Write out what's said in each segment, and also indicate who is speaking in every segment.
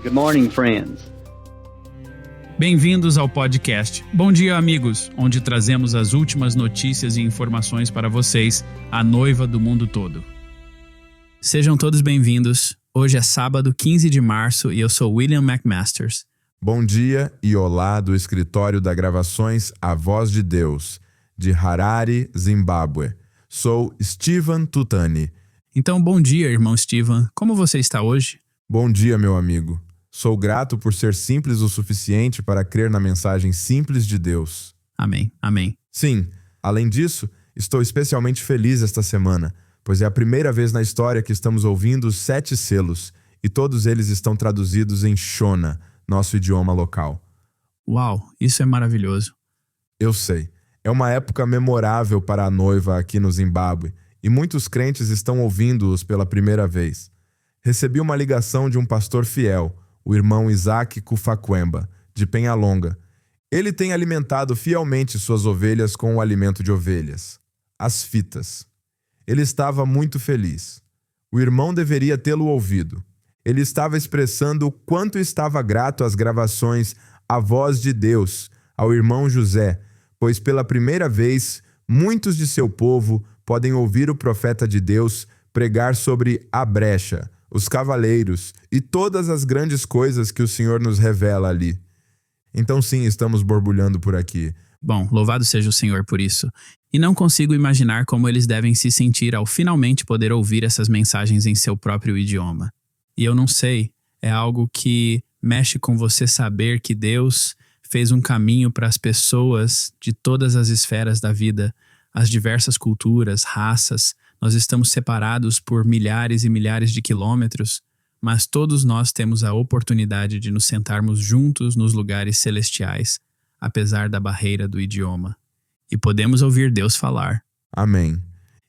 Speaker 1: Good morning, friends.
Speaker 2: Bem-vindos ao podcast. Bom dia, amigos, onde trazemos as últimas notícias e informações para vocês, a noiva do mundo todo. Sejam todos bem-vindos. Hoje é sábado, 15 de março, e eu sou William McMasters.
Speaker 3: Bom dia e olá do escritório da gravações A Voz de Deus, de Harare, Zimbábue. Sou Steven Tutani.
Speaker 2: Então, bom dia, irmão Steven. Como você está hoje?
Speaker 3: Bom dia, meu amigo. Sou grato por ser simples o suficiente para crer na mensagem simples de Deus.
Speaker 2: Amém, amém.
Speaker 3: Sim, além disso, estou especialmente feliz esta semana, pois é a primeira vez na história que estamos ouvindo os 7 selos, e todos eles estão traduzidos em Shona, nosso idioma local.
Speaker 2: Uau, isso é maravilhoso.
Speaker 3: Eu sei. É uma época memorável para a noiva aqui no Zimbábue, e muitos crentes estão ouvindo-os pela primeira vez. Recebi uma ligação de um pastor fiel, o irmão Isaac Kufakwemba, de Penhalonga. Ele tem alimentado fielmente suas ovelhas com o alimento de ovelhas, as fitas. Ele estava muito feliz. O irmão deveria tê-lo ouvido. Ele estava expressando o quanto estava grato às gravações A Voz de Deus, ao irmão José, pois pela primeira vez, muitos de seu povo podem ouvir o profeta de Deus pregar sobre a brecha, os cavaleiros e todas as grandes coisas que o Senhor nos revela ali. Então sim, estamos borbulhando por aqui.
Speaker 2: Bom, louvado seja o Senhor por isso. E não consigo imaginar como eles devem se sentir ao finalmente poder ouvir essas mensagens em seu próprio idioma. E eu não sei, é algo que mexe com você saber que Deus fez um caminho para as pessoas de todas as esferas da vida, as diversas culturas, raças. Nós estamos separados por milhares e milhares de quilômetros, mas todos nós temos a oportunidade de nos sentarmos juntos nos lugares celestiais, apesar da barreira do idioma. E podemos ouvir Deus falar.
Speaker 3: Amém.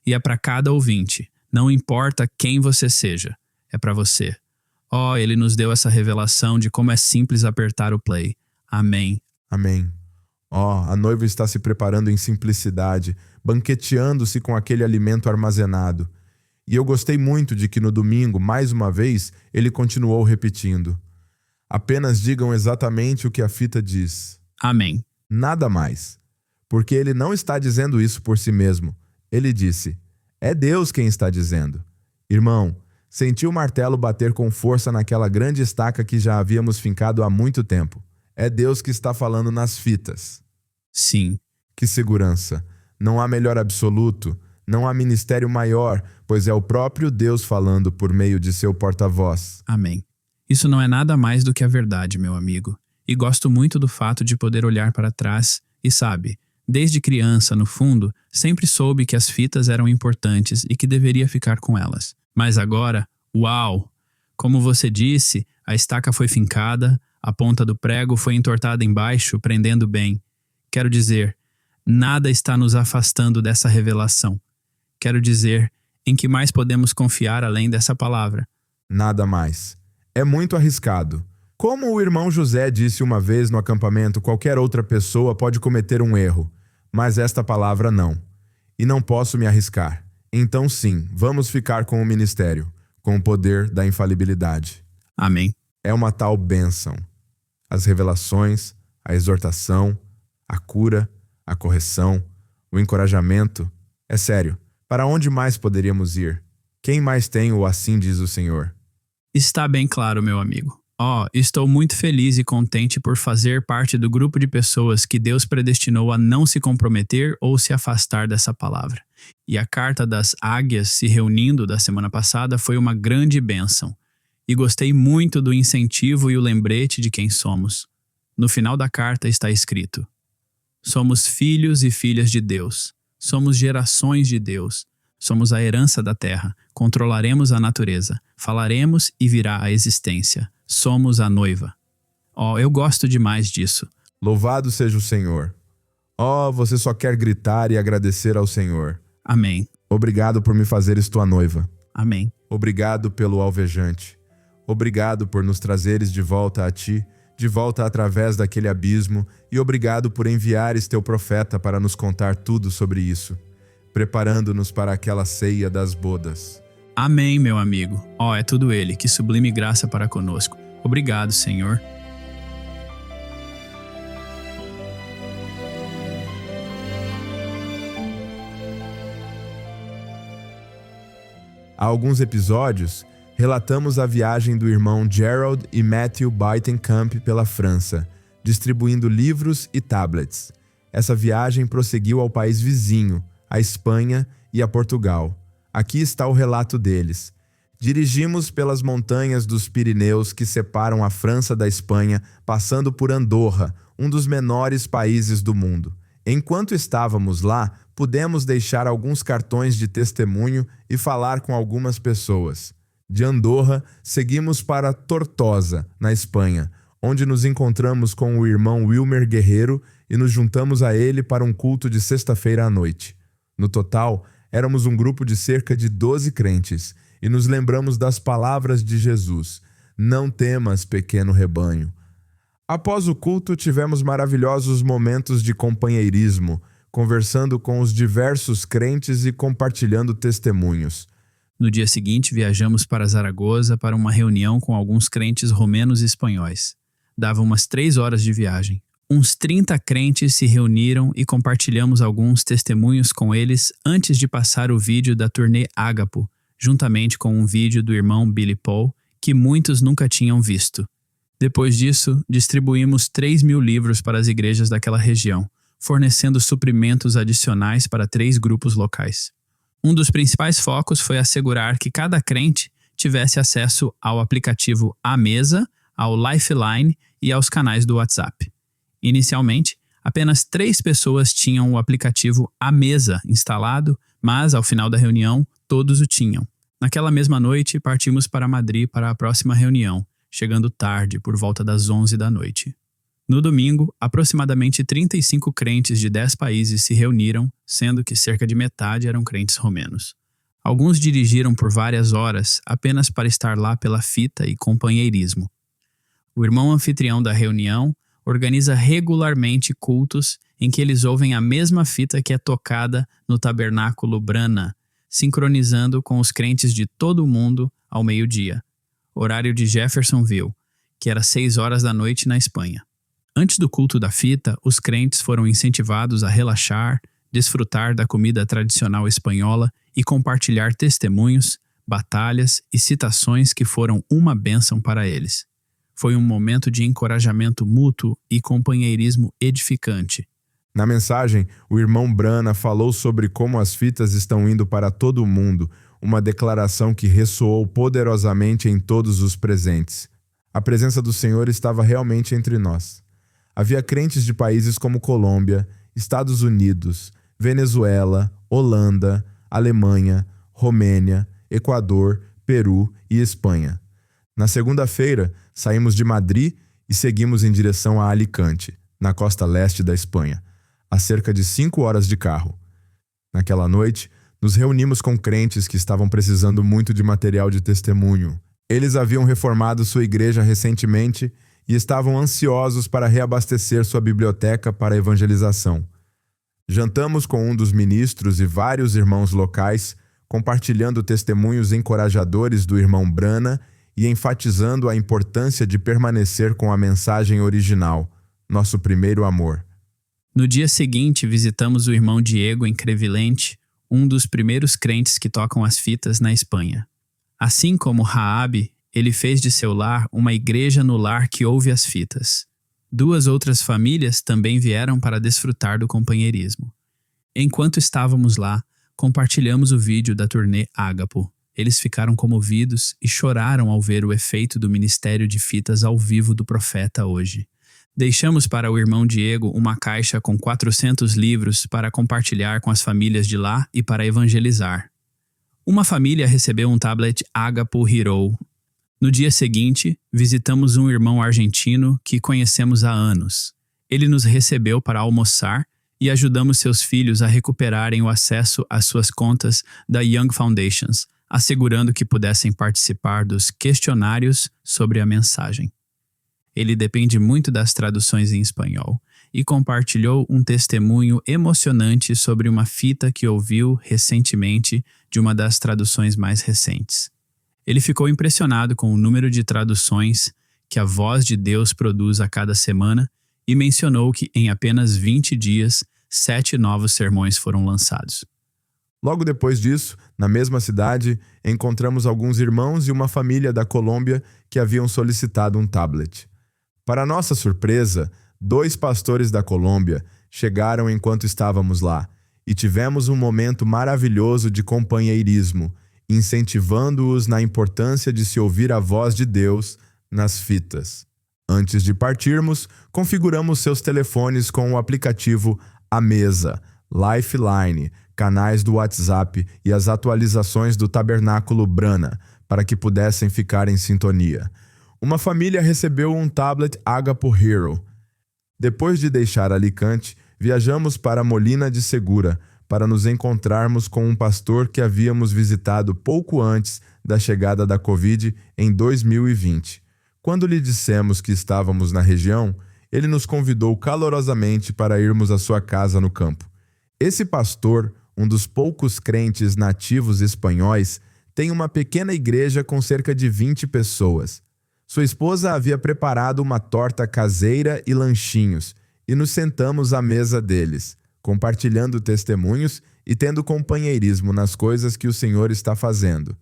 Speaker 2: E é para cada ouvinte, não importa quem você seja, é para você. Ele nos deu essa revelação de como é simples apertar o play. Amém.
Speaker 3: Amém. A noiva está se preparando em simplicidade, banqueteando-se com aquele alimento armazenado. E eu gostei muito de que no domingo, mais uma vez, ele continuou repetindo. Apenas digam exatamente o que a fita diz.
Speaker 2: Amém.
Speaker 3: Nada mais. Porque ele não está dizendo isso por si mesmo. Ele disse, é Deus quem está dizendo. Irmão, senti o martelo bater com força naquela grande estaca que já havíamos fincado há muito tempo. É Deus que está falando nas fitas.
Speaker 2: Sim.
Speaker 3: Que segurança. Não há melhor absoluto, não há ministério maior, pois é o próprio Deus falando por meio de seu porta-voz.
Speaker 2: Amém. Isso não é nada mais do que a verdade, meu amigo. E gosto muito do fato de poder olhar para trás e sabe, desde criança, no fundo, sempre soube que as fitas eram importantes e que deveria ficar com elas. Mas agora, uau! Como você disse, a estaca foi fincada, a ponta do prego foi entortada embaixo, prendendo bem. Quero dizer, nada está nos afastando dessa revelação. Quero dizer, em que mais podemos confiar além dessa palavra?
Speaker 3: Nada mais. É muito arriscado. Como o irmão José disse uma vez no acampamento, qualquer outra pessoa pode cometer um erro, mas esta palavra não. E não posso me arriscar. Então sim, vamos ficar com o ministério, com o poder da infalibilidade.
Speaker 2: Amém.
Speaker 3: É uma tal bênção. As revelações, a exortação, a cura, a correção, o encorajamento. É sério, para onde mais poderíamos ir? Quem mais tem o assim diz o Senhor?
Speaker 2: Está bem claro, meu amigo. Estou muito feliz e contente por fazer parte do grupo de pessoas que Deus predestinou a não se comprometer ou se afastar dessa palavra. E a carta das águias se reunindo da semana passada foi uma grande bênção. E gostei muito do incentivo e o lembrete de quem somos. No final da carta está escrito: somos filhos e filhas de Deus. Somos gerações de Deus. Somos a herança da terra. Controlaremos a natureza. Falaremos e virá a existência. Somos a noiva. Eu gosto demais disso.
Speaker 3: Louvado seja o Senhor. Você só quer gritar e agradecer ao Senhor.
Speaker 2: Amém.
Speaker 3: Obrigado por me fazeres tua noiva.
Speaker 2: Amém.
Speaker 3: Obrigado pelo alvejante. Obrigado por nos trazeres de volta a ti, de volta através daquele abismo, e obrigado por enviares teu profeta para nos contar tudo sobre isso, preparando-nos para aquela ceia das bodas.
Speaker 2: Amém, meu amigo. É tudo ele, que sublime graça para conosco. Obrigado, Senhor.
Speaker 3: Há alguns episódios, relatamos a viagem do irmão Gerald e Matthew Buitenkamp pela França, distribuindo livros e tablets. Essa viagem prosseguiu ao país vizinho, a Espanha e a Portugal. Aqui está o relato deles. Dirigimos pelas montanhas dos Pirineus que separam a França da Espanha, passando por Andorra, um dos menores países do mundo. Enquanto estávamos lá, pudemos deixar alguns cartões de testemunho e falar com algumas pessoas. De Andorra, seguimos para Tortosa, na Espanha, onde nos encontramos com o irmão Wilmer Guerreiro e nos juntamos a ele para um culto de sexta-feira à noite. No total, éramos um grupo de cerca de 12 crentes e nos lembramos das palavras de Jesus: "Não temas, pequeno rebanho." Após o culto, tivemos maravilhosos momentos de companheirismo, conversando com os diversos crentes e compartilhando testemunhos.
Speaker 2: No dia seguinte, viajamos para Zaragoza para uma reunião com alguns crentes romenos e espanhóis. Dava umas 3 horas de viagem. Uns 30 crentes se reuniram e compartilhamos alguns testemunhos com eles antes de passar o vídeo da turnê Ágapo, juntamente com um vídeo do irmão Billy Paul, que muitos nunca tinham visto. Depois disso, distribuímos 3.000 livros para as igrejas daquela região, fornecendo suprimentos adicionais para 3 grupos locais. Um dos principais focos foi assegurar que cada crente tivesse acesso ao aplicativo A Mesa, ao Lifeline e aos canais do WhatsApp. Inicialmente, apenas 3 pessoas tinham o aplicativo A Mesa instalado, mas, ao final da reunião, todos o tinham. Naquela mesma noite, partimos para Madrid para a próxima reunião, chegando tarde, por volta das 11 da noite. No domingo, aproximadamente 35 crentes de 10 países se reuniram, sendo que cerca de metade eram crentes romenos. Alguns dirigiram por várias horas apenas para estar lá pela fita e companheirismo. O irmão anfitrião da reunião organiza regularmente cultos em que eles ouvem a mesma fita que é tocada no tabernáculo Brana, sincronizando com os crentes de todo o mundo ao meio-dia, horário de Jeffersonville, que era 6 horas da noite na Espanha. Antes do culto da fita, os crentes foram incentivados a relaxar, desfrutar da comida tradicional espanhola e compartilhar testemunhos, batalhas e citações que foram uma bênção para eles. Foi um momento de encorajamento mútuo e companheirismo edificante.
Speaker 3: Na mensagem, o irmão Brana falou sobre como as fitas estão indo para todo o mundo, uma declaração que ressoou poderosamente em todos os presentes. A presença do Senhor estava realmente entre nós. Havia crentes de países como Colômbia, Estados Unidos, Venezuela, Holanda, Alemanha, Romênia, Equador, Peru e Espanha. Na segunda-feira, saímos de Madrid e seguimos em direção a Alicante, na costa leste da Espanha, a cerca de 5 horas de carro. Naquela noite, nos reunimos com crentes que estavam precisando muito de material de testemunho. Eles haviam reformado sua igreja recentemente e estavam ansiosos para reabastecer sua biblioteca para a evangelização. Jantamos com um dos ministros e vários irmãos locais, compartilhando testemunhos encorajadores do irmão Brana e enfatizando a importância de permanecer com a mensagem original, nosso primeiro amor.
Speaker 2: No dia seguinte, visitamos o irmão Diego em Crevillente, um dos primeiros crentes que tocam as fitas na Espanha. Assim como Raabe, ele fez de seu lar uma igreja no lar que ouve as fitas. 2 outras famílias também vieram para desfrutar do companheirismo. Enquanto estávamos lá, compartilhamos o vídeo da turnê Ágapo. Eles ficaram comovidos e choraram ao ver o efeito do ministério de fitas ao vivo do profeta hoje. Deixamos para o irmão Diego uma caixa com 400 livros para compartilhar com as famílias de lá e para evangelizar. Uma família recebeu um tablet Ágapo Hero. No dia seguinte, visitamos um irmão argentino que conhecemos há anos. Ele nos recebeu para almoçar e ajudamos seus filhos a recuperarem o acesso às suas contas da Young Foundations, assegurando que pudessem participar dos questionários sobre a mensagem. Ele depende muito das traduções em espanhol e compartilhou um testemunho emocionante sobre uma fita que ouviu recentemente de uma das traduções mais recentes. Ele ficou impressionado com o número de traduções que a voz de Deus produz a cada semana e mencionou que em apenas 20 dias, 7 novos sermões foram lançados.
Speaker 3: Logo depois disso, na mesma cidade, encontramos alguns irmãos e uma família da Colômbia que haviam solicitado um tablet. Para nossa surpresa, 2 pastores da Colômbia chegaram enquanto estávamos lá e tivemos um momento maravilhoso de companheirismo, incentivando-os na importância de se ouvir a voz de Deus nas fitas. Antes de partirmos, configuramos seus telefones com o aplicativo A Mesa, Lifeline, canais do WhatsApp e as atualizações do Tabernáculo Brana, para que pudessem ficar em sintonia. Uma família recebeu um tablet Agapo Hero. Depois de deixar Alicante, viajamos para Molina de Segura para nos encontrarmos com um pastor que havíamos visitado pouco antes da chegada da Covid em 2020. Quando lhe dissemos que estávamos na região, ele nos convidou calorosamente para irmos à sua casa no campo. Esse pastor, um dos poucos crentes nativos espanhóis, tem uma pequena igreja com cerca de 20 pessoas. Sua esposa havia preparado uma torta caseira e lanchinhos, e nos sentamos à mesa deles, compartilhando testemunhos e tendo companheirismo nas coisas que o Senhor está fazendo.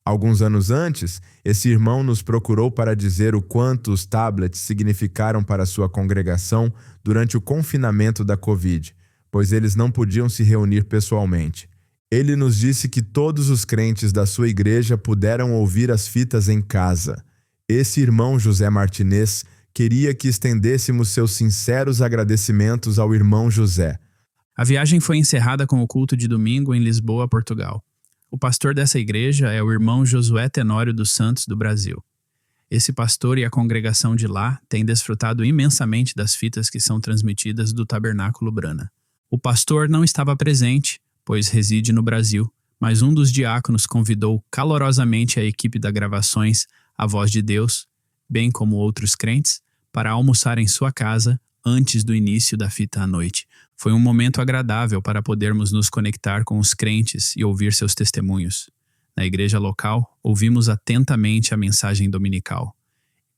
Speaker 3: Alguns anos antes, esse irmão nos procurou para dizer o quanto os tablets significaram para sua congregação durante o confinamento da Covid, pois eles não podiam se reunir pessoalmente. Ele nos disse que todos os crentes da sua igreja puderam ouvir as fitas em casa. Esse irmão José Martinez queria que estendêssemos seus sinceros agradecimentos ao irmão José.
Speaker 2: A viagem foi encerrada com o culto de domingo em Lisboa, Portugal. O pastor dessa igreja é o irmão Josué Tenório dos Santos, do Brasil. Esse pastor e a congregação de lá têm desfrutado imensamente das fitas que são transmitidas do Tabernáculo Brana. O pastor não estava presente, pois reside no Brasil, mas um dos diáconos convidou calorosamente a equipe da Gravações A Voz de Deus, bem como outros crentes, para almoçar em sua casa antes do início da fita à noite. Foi um momento agradável para podermos nos conectar com os crentes e ouvir seus testemunhos. Na igreja local, ouvimos atentamente a mensagem dominical.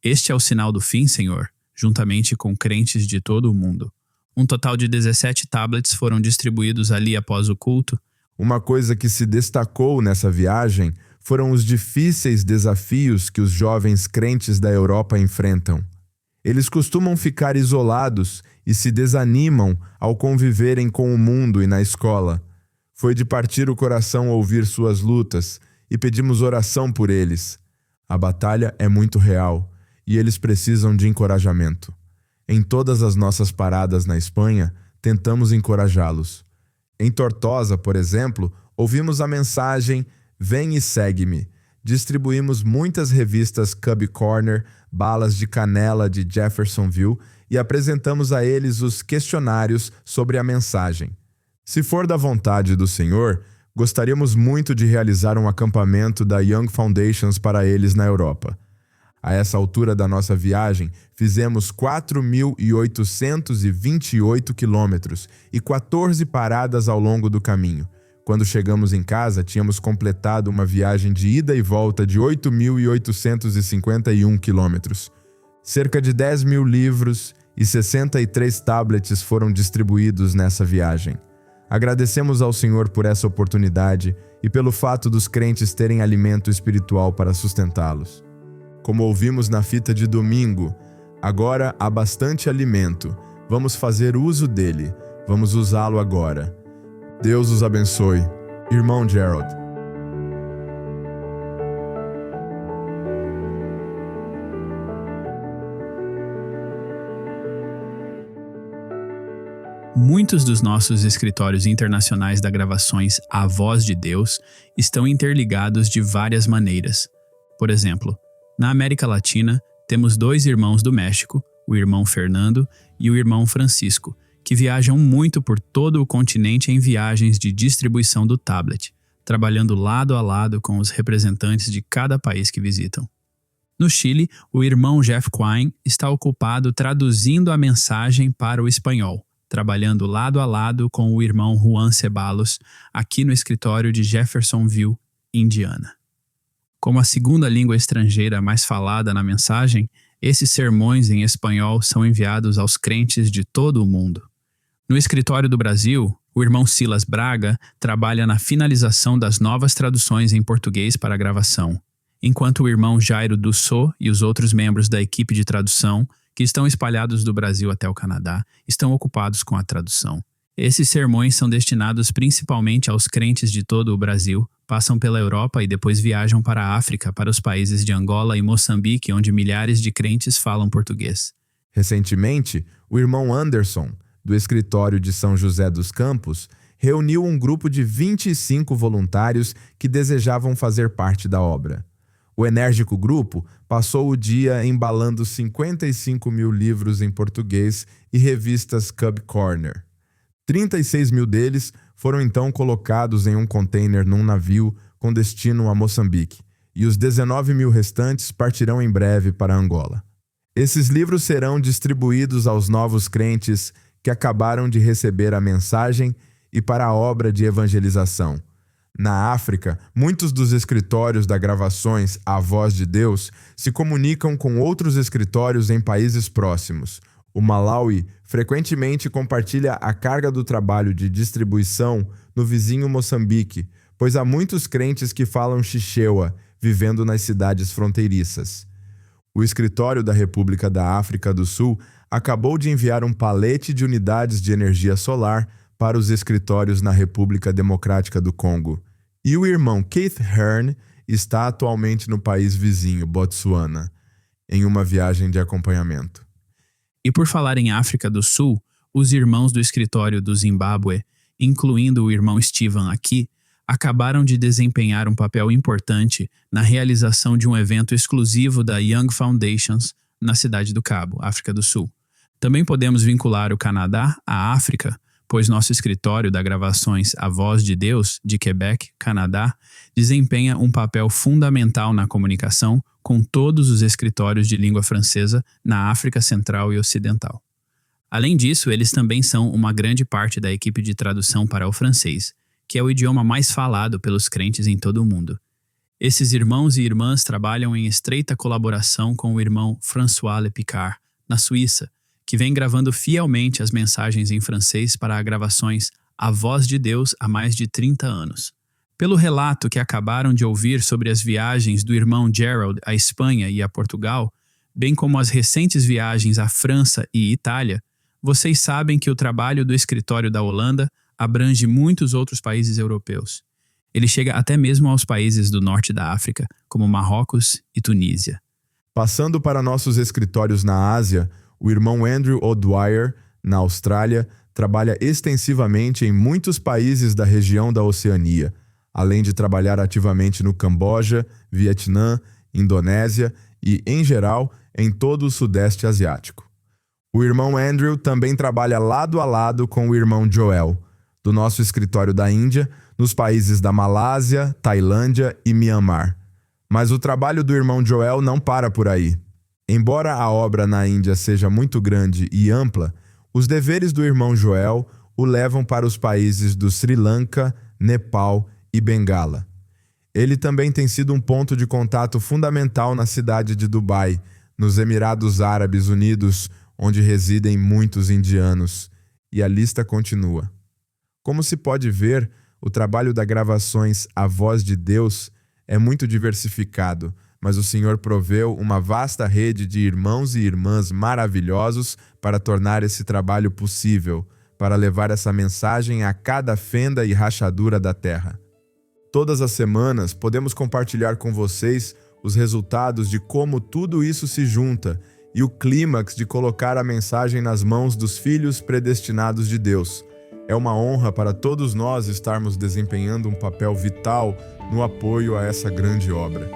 Speaker 2: Este é o sinal do fim, Senhor, juntamente com crentes de todo o mundo. Um total de 17 tablets foram distribuídos ali após o culto.
Speaker 3: Uma coisa que se destacou nessa viagem foram os difíceis desafios que os jovens crentes da Europa enfrentam. Eles costumam ficar isolados e se desanimam ao conviverem com o mundo e na escola. Foi de partir o coração ouvir suas lutas e pedimos oração por eles. A batalha é muito real e eles precisam de encorajamento. Em todas as nossas paradas na Espanha, tentamos encorajá-los. Em Tortosa, por exemplo, ouvimos a mensagem "Vem e segue-me". Distribuímos muitas revistas Cub Corner, Balas de Canela de Jeffersonville e apresentamos a eles os questionários sobre a mensagem. Se for da vontade do Senhor, gostaríamos muito de realizar um acampamento da Young Foundations para eles na Europa. A essa altura da nossa viagem, fizemos 4.828 quilômetros e 14 paradas ao longo do caminho. Quando chegamos em casa, tínhamos completado uma viagem de ida e volta de 8.851 quilômetros. Cerca de 10.000 livros e 63 tablets foram distribuídos nessa viagem. Agradecemos ao Senhor por essa oportunidade e pelo fato dos crentes terem alimento espiritual para sustentá-los. Como ouvimos na fita de domingo, agora há bastante alimento. Vamos fazer uso dele. Vamos usá-lo agora. Deus os abençoe. Irmão Gerald.
Speaker 2: Muitos dos nossos escritórios internacionais da Gravações A Voz de Deus estão interligados de várias maneiras. Por exemplo, na América Latina, temos 2 irmãos do México, o irmão Fernando e o irmão Francisco, que viajam muito por todo o continente em viagens de distribuição do tablet, trabalhando lado a lado com os representantes de cada país que visitam. No Chile, o irmão Jeff Quine está ocupado traduzindo a mensagem para o espanhol, trabalhando lado a lado com o irmão Juan Ceballos, aqui no escritório de Jeffersonville, Indiana. Como a segunda língua estrangeira mais falada na mensagem, esses sermões em espanhol são enviados aos crentes de todo o mundo. No escritório do Brasil, o irmão Silas Braga trabalha na finalização das novas traduções em português para a gravação, enquanto o irmão Jairo Dussot e os outros membros da equipe de tradução, que estão espalhados do Brasil até o Canadá, estão ocupados com a tradução. Esses sermões são destinados principalmente aos crentes de todo o Brasil, passam pela Europa e depois viajam para a África, para os países de Angola e Moçambique, onde milhares de crentes falam português.
Speaker 3: Recentemente, o irmão Anderson, do escritório de São José dos Campos, reuniu um grupo de 25 voluntários que desejavam fazer parte da obra. O enérgico grupo passou o dia embalando 55 mil livros em português e revistas Cub Corner. 36 mil deles foram então colocados em um container num navio com destino a Moçambique, e os 19 mil restantes partirão em breve para Angola. Esses livros serão distribuídos aos novos crentes que acabaram de receber a mensagem e para a obra de evangelização. Na África, muitos dos escritórios da Gravações A Voz de Deus se comunicam com outros escritórios em países próximos. O Malawi frequentemente compartilha a carga do trabalho de distribuição no vizinho Moçambique, pois há muitos crentes que falam Chichewa, vivendo nas cidades fronteiriças. O escritório da República da África do Sul acabou de enviar um palete de unidades de energia solar para os escritórios na República Democrática do Congo. E o irmão Keith Hearn está atualmente no país vizinho, Botsuana, em uma viagem de acompanhamento.
Speaker 2: E por falar em África do Sul, os irmãos do escritório do Zimbábue, incluindo o irmão Steven aqui, acabaram de desempenhar um papel importante na realização de um evento exclusivo da Young Foundations na cidade do Cabo, África do Sul. Também podemos vincular o Canadá à África, pois nosso escritório da Gravações A Voz de Deus, de Quebec, Canadá, desempenha um papel fundamental na comunicação com todos os escritórios de língua francesa na África Central e Ocidental. Além disso, eles também são uma grande parte da equipe de tradução para o francês, que é o idioma mais falado pelos crentes em todo o mundo. Esses irmãos e irmãs trabalham em estreita colaboração com o irmão François Le Picard, na Suíça, que vem gravando fielmente as mensagens em francês para a Gravações A Voz de Deus há mais de 30 anos. Pelo relato que acabaram de ouvir sobre as viagens do irmão Gerald à Espanha e a Portugal, bem como as recentes viagens à França e Itália, vocês sabem que o trabalho do escritório da Holanda abrange muitos outros países europeus. Ele chega até mesmo aos países do norte da África, como Marrocos e Tunísia.
Speaker 3: Passando para nossos escritórios na Ásia, o irmão Andrew O'Dwyer, na Austrália, trabalha extensivamente em muitos países da região da Oceania, além de trabalhar ativamente no Camboja, Vietnã, Indonésia e, em geral, em todo o Sudeste Asiático. O irmão Andrew também trabalha lado a lado com o irmão Joel, do nosso escritório da Índia, nos países da Malásia, Tailândia e Mianmar. Mas o trabalho do irmão Joel não para por aí. Embora a obra na Índia seja muito grande e ampla, os deveres do irmão Joel o levam para os países do Sri Lanka, Nepal e Bengala. Ele também tem sido um ponto de contato fundamental na cidade de Dubai, nos Emirados Árabes Unidos, onde residem muitos indianos. E a lista continua. Como se pode ver, o trabalho da Gravações A Voz de Deus é muito diversificado, mas o Senhor proveu uma vasta rede de irmãos e irmãs maravilhosos para tornar esse trabalho possível, para levar essa mensagem a cada fenda e rachadura da terra. Todas as semanas podemos compartilhar com vocês os resultados de como tudo isso se junta e o clímax de colocar a mensagem nas mãos dos filhos predestinados de Deus. É uma honra para todos nós estarmos desempenhando um papel vital no apoio a essa grande obra.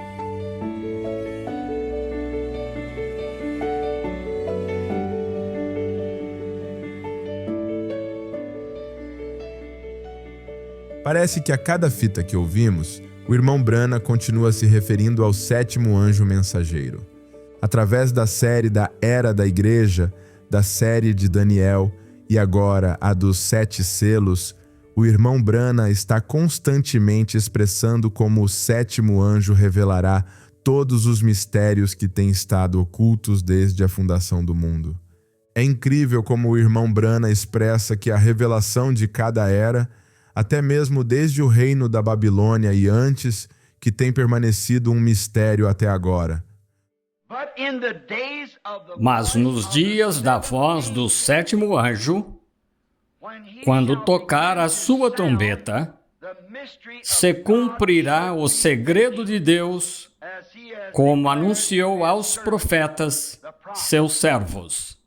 Speaker 3: Parece que a cada fita que ouvimos, o irmão Brana continua se referindo ao 7º anjo mensageiro. Através da série da Era da Igreja, da série de Daniel e agora a dos 7 selos, O irmão Brana está constantemente expressando como o sétimo anjo revelará todos os mistérios que têm estado ocultos desde a fundação do mundo. É incrível como o irmão Brana expressa que a revelação de cada era, até mesmo desde o reino da Babilônia e antes, que tem permanecido um mistério até agora.
Speaker 1: Mas nos dias da voz do sétimo anjo, quando tocar a sua trombeta, se cumprirá o segredo de Deus, como anunciou aos profetas, seus servos.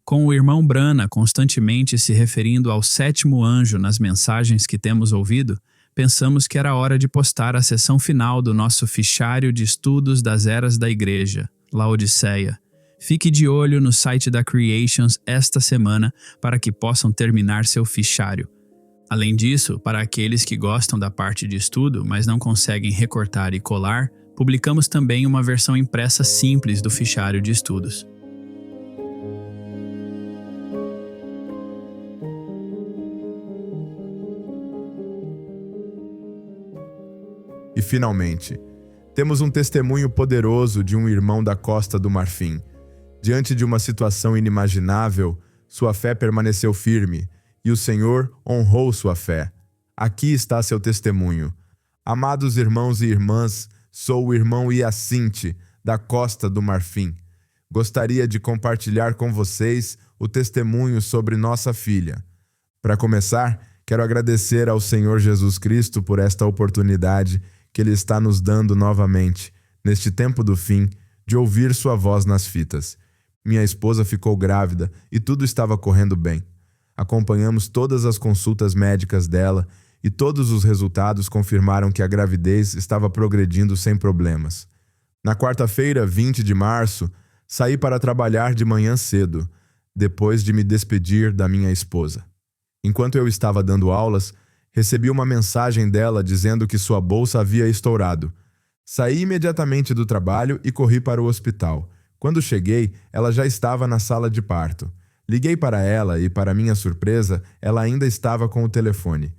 Speaker 2: Com o irmão Brana constantemente se referindo ao sétimo anjo nas mensagens que temos ouvido, pensamos que era hora de postar a seção final do nosso fichário de estudos das eras da Igreja, Laodiceia. Fique de olho no site da Creations esta semana para que possam terminar seu fichário. Além disso, para aqueles que gostam da parte de estudo, mas não conseguem recortar e colar, publicamos também uma versão impressa simples do fichário de estudos.
Speaker 3: E finalmente, temos um testemunho poderoso de um irmão da Costa do Marfim. Diante de uma situação inimaginável, sua fé permaneceu firme e o Senhor honrou sua fé. Aqui está seu testemunho. Amados irmãos e irmãs, sou o irmão Iacinte, da Costa do Marfim. Gostaria de compartilhar com vocês o testemunho sobre nossa filha. Para começar, quero agradecer ao Senhor Jesus Cristo por esta oportunidade que Ele está nos dando novamente, neste tempo do fim, de ouvir sua voz nas fitas. Minha esposa ficou grávida e tudo estava correndo bem. Acompanhamos todas as consultas médicas dela e todos os resultados confirmaram que a gravidez estava progredindo sem problemas. Na quarta-feira, 20 de março, saí para trabalhar de manhã cedo, depois de me despedir da minha esposa. Enquanto eu estava dando aulas, recebi uma mensagem dela dizendo que sua bolsa havia estourado. Saí imediatamente do trabalho e corri para o hospital. Quando cheguei, ela já estava na sala de parto. Liguei para ela e, para minha surpresa, ela ainda estava com o telefone.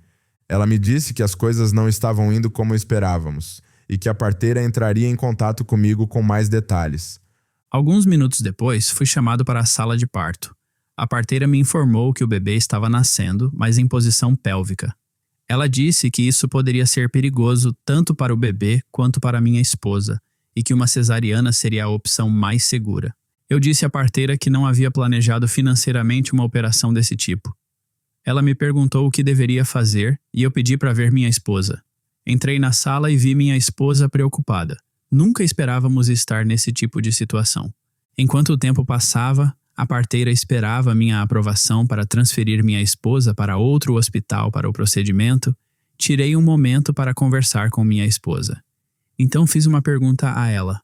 Speaker 3: Ela me disse que as coisas não estavam indo como esperávamos e que a parteira entraria em contato comigo com mais detalhes.
Speaker 2: Alguns minutos depois, fui chamado para a sala de parto. A parteira me informou que o bebê estava nascendo, mas em posição pélvica. Ela disse que isso poderia ser perigoso tanto para o bebê quanto para minha esposa, e que uma cesariana seria a opção mais segura. Eu disse à parteira que não havia planejado financeiramente uma operação desse tipo. Ela me perguntou o que deveria fazer e eu pedi para ver minha esposa. Entrei na sala e vi minha esposa preocupada. Nunca esperávamos estar nesse tipo de situação. Enquanto o tempo passava, a parteira esperava minha aprovação para transferir minha esposa para outro hospital para o procedimento. Tirei um momento para conversar com minha esposa. Então fiz uma pergunta a ela.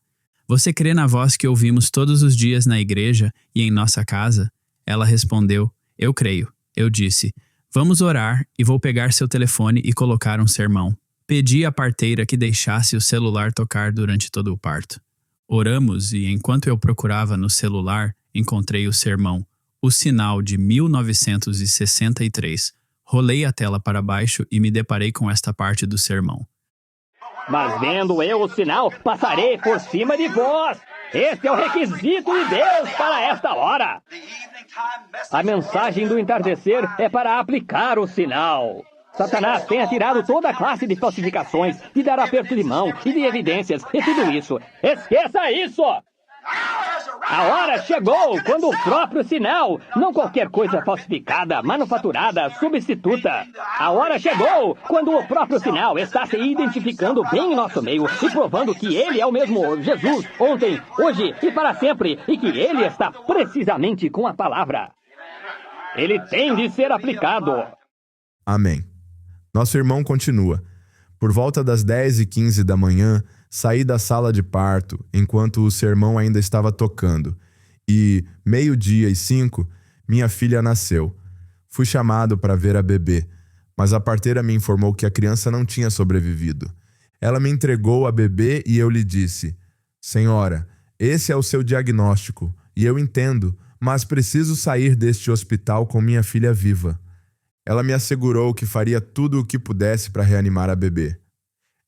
Speaker 2: Você crê na voz que ouvimos todos os dias na igreja e em nossa casa? Ela respondeu, eu creio. Eu disse, vamos orar e vou pegar seu telefone e colocar um sermão. Pedi à parteira que deixasse o celular tocar durante todo o parto. Oramos e enquanto eu procurava no celular, encontrei o sermão, o sinal de 1963. Rolei a tela para baixo e me deparei com esta parte do sermão.
Speaker 4: Mas vendo eu o sinal, passarei por cima de vós. Este é o requisito de Deus para esta hora. A mensagem do entardecer é para aplicar o sinal. Satanás tem atirado toda a classe de falsificações, de dar aperto de mão e de evidências e tudo isso. Esqueça isso! A hora chegou quando o próprio sinal, não qualquer coisa falsificada, manufaturada, substituta. A hora chegou quando o próprio sinal está se identificando bem em nosso meio e provando que ele é o mesmo Jesus, ontem, hoje e para sempre, e que ele está precisamente com a palavra. Ele tem de ser aplicado.
Speaker 3: Amém. Nosso irmão continua. Por volta das 10h15 da manhã, saí da sala de parto enquanto o sermão ainda estava tocando e, 12:05, minha filha nasceu. Fui chamado para ver a bebê, mas a parteira me informou que a criança não tinha sobrevivido. Ela me entregou a bebê e eu lhe disse, Senhora, esse é o seu diagnóstico e eu entendo, mas preciso sair deste hospital com minha filha viva. Ela me assegurou que faria tudo o que pudesse para reanimar a bebê.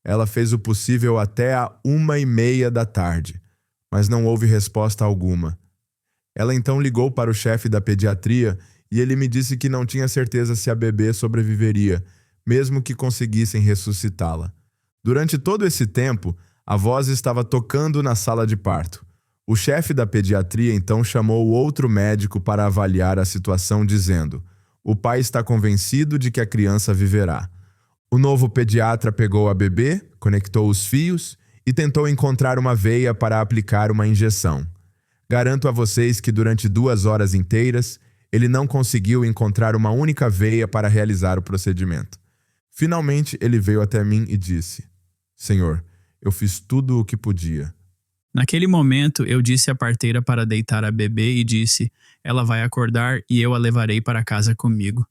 Speaker 3: Ela fez o possível até a 1h30 da tarde, mas não houve resposta alguma. Ela então ligou para o chefe da pediatria e ele me disse que não tinha certeza se a bebê sobreviveria, mesmo que conseguissem ressuscitá-la. Durante todo esse tempo, a voz estava tocando na sala de parto. O chefe da pediatria então chamou outro médico para avaliar a situação, dizendo: "O pai está convencido de que a criança viverá." O novo pediatra pegou a bebê, conectou os fios e tentou encontrar uma veia para aplicar uma injeção. Garanto a vocês que durante 2 horas inteiras, ele não conseguiu encontrar uma única veia para realizar o procedimento. Finalmente, ele veio até mim e disse: "Senhor, eu fiz tudo o que podia."
Speaker 2: Naquele momento, eu disse à parteira para deitar a bebê e disse: "Ela vai acordar e eu a levarei para casa comigo."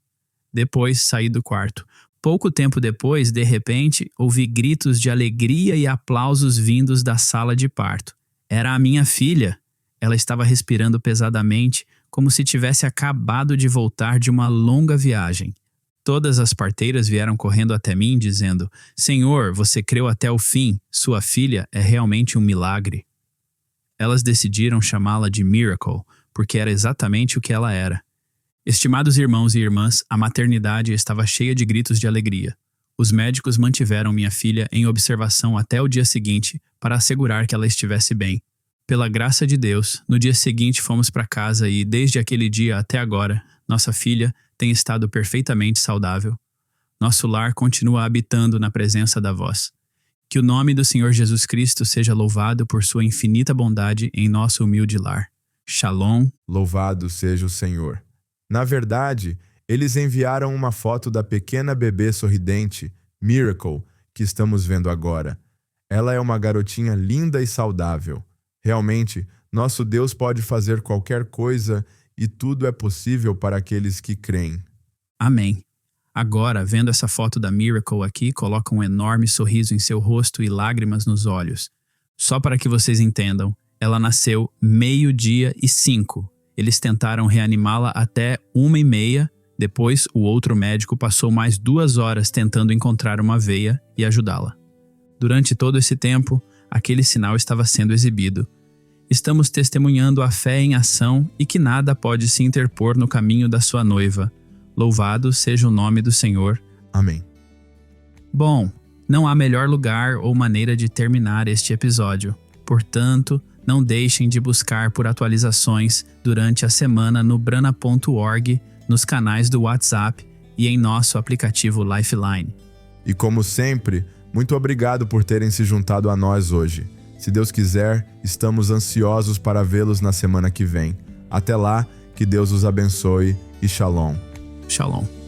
Speaker 2: Depois, saí do quarto. Pouco tempo depois, de repente, ouvi gritos de alegria e aplausos vindos da sala de parto. Era a minha filha. Ela estava respirando pesadamente, como se tivesse acabado de voltar de uma longa viagem. Todas as parteiras vieram correndo até mim, dizendo: "Senhor, você creu até o fim. Sua filha é realmente um milagre." Elas decidiram chamá-la de Miracle, porque era exatamente o que ela era. Estimados irmãos e irmãs, a maternidade estava cheia de gritos de alegria. Os médicos mantiveram minha filha em observação até o dia seguinte para assegurar que ela estivesse bem. Pela graça de Deus, no dia seguinte fomos para casa e, desde aquele dia até agora, nossa filha tem estado perfeitamente saudável. Nosso lar continua habitando na presença da voz. Que o nome do Senhor Jesus Cristo seja louvado por sua infinita bondade em nosso humilde lar. Shalom.
Speaker 3: Louvado seja o Senhor. Na verdade, eles enviaram uma foto da pequena bebê sorridente, Miracle, que estamos vendo agora. Ela é uma garotinha linda e saudável. Realmente, nosso Deus pode fazer qualquer coisa e tudo é possível para aqueles que creem.
Speaker 2: Amém. Agora, vendo essa foto da Miracle aqui, coloca um enorme sorriso em seu rosto e lágrimas nos olhos. Só para que vocês entendam, ela nasceu 12:05. Eles tentaram reanimá-la até 1h30, depois o outro médico passou mais 2 horas tentando encontrar uma veia e ajudá-la. Durante todo esse tempo, aquele sinal estava sendo exibido. Estamos testemunhando a fé em ação e que nada pode se interpor no caminho da sua noiva. Louvado seja o nome do Senhor.
Speaker 3: Amém.
Speaker 2: Bom, não há melhor lugar ou maneira de terminar este episódio. Portanto, não deixem de buscar por atualizações durante a semana no brana.org, nos canais do WhatsApp e em nosso aplicativo Lifeline.
Speaker 3: E como sempre, muito obrigado por terem se juntado a nós hoje. Se Deus quiser, estamos ansiosos para vê-los na semana que vem. Até lá, que Deus os abençoe e Shalom.
Speaker 2: Shalom.